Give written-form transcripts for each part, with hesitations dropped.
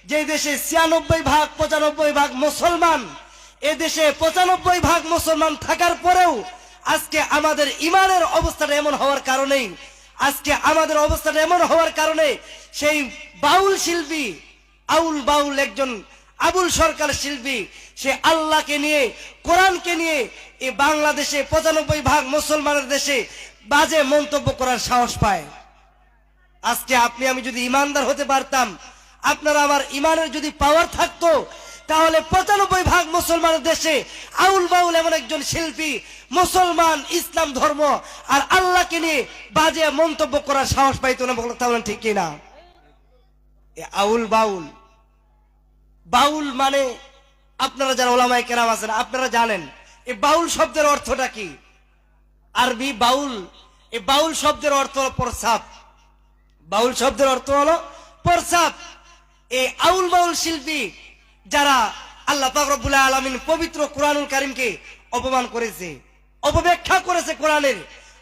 যে দেশে 96 ভাগ 95 ভাগ মুসলমান, এ দেশে 95 ভাগ মুসলমান থাকার পরেও আজকে আমাদের ইমানের অবস্থাটা এমন হওয়ার কারণেই, আজকে আমাদের অবস্থাটা এমন হওয়ার কারণে সেই বাউল শিল্পী, আউল বাউল একজন আবুল সরকার শিল্পী, সে আল্লাহকে নিয়ে, কোরআনকে নিয়ে এই বাংলাদেশে 95 ভাগ মুসলমানের দেশে বাজে মন্তব্য করার সাহস পায়। আজকে আপনি আমি যদি ইমানদার হতে পারতাম, আপনারা আমার ইমানের যদি পাওয়ার থাকতো, তাহলে 95 ভাগ মুসলমানের দেশে আউল বাউল এমন একজন শিল্পী, মুসলমান, ইসলাম ধর্ম আর আল্লাহকে নিয়ে বাজে মন্তব্য করার সাহস পাইতো না। তাহলে ঠিক কিনা? আউল বাউল, বাউল মানে আপনারা যারা ওলামায়ে কেরাম আছেন আপনারা জানেন এই বাউল শব্দের অর্থটা কি। আরবি বাউল, এই বাউল শব্দের অর্থ হলো প্রস্রাব। বাউল শব্দের অর্থ হলো প্রস্রাব। এই আউল বাউল শিল্পী যারা আল্লাহ পাক রব্বুল আলামিন পবিত্র কোরআনুল কারীমকে অপমান করেছে, অপব্যাখ্যা করেছে কোরআনের,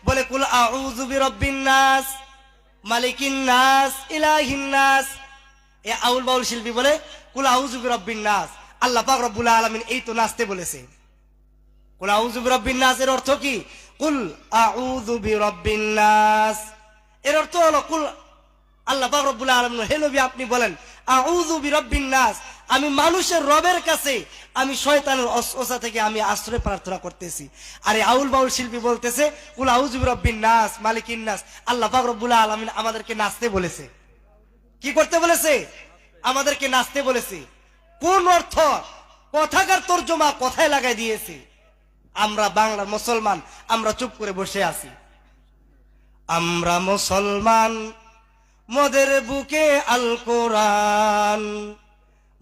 বলে কুল আউযু বিরাব্বিন নাস মালিকিন নাস ইলাহিন নাস। এই আউল বাউল শিল্পী বলে কুল আউযু বিরাব্বিন নাস। আল্লাহ পাক রব্বুল আলামিন এই তো নাচতে বলেছে। কুল আউযু বিরাব্বিন নাস এর অর্থ কি? কুল আউযু বিরাব্বিন নাস এর অর্থ হলো কুল, আল্লাহ পাক রব্বুল আলামিন হে নবী আপনি বলেন আউযু বিরাব্বিন নাস, আমি মানুষের রবের কাছে, আমি শয়তানের ওসওয়াসা থেকে আমি আশ্রয় প্রার্থনা করতেছি। আর এই আউল বাউল শিল্পী বলতেছে কুল আউযু বিরাব্বিন নাস মালিকিন নাস। আল্লাহ পাক রব্বুল আলামিন আমাদেরকে নাচতে বলেছে। কি করতে বলেছে? আমাদেরকে নাচতে বলেছে। কোন অর্থ? কথাকার তর্জমা কথায় লাগাই দিয়েছে। আমরা বাংলার মুসলমান, আমরা চুপ করে বসে আছি। আমরা মুসলমান, মোদের বুকে আল কোরআন,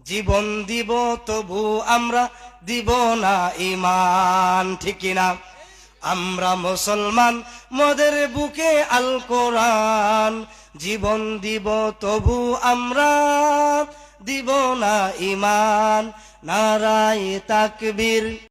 জীবন দিব তবু আমরা দিব না ঈমান। ঠিক কিনা? আমরা মুসলমান, মোদের বুকে আল কোরআন, জীবন দিব তবু আমরা দিব না ঈমান। নারায়ে তাকবীর।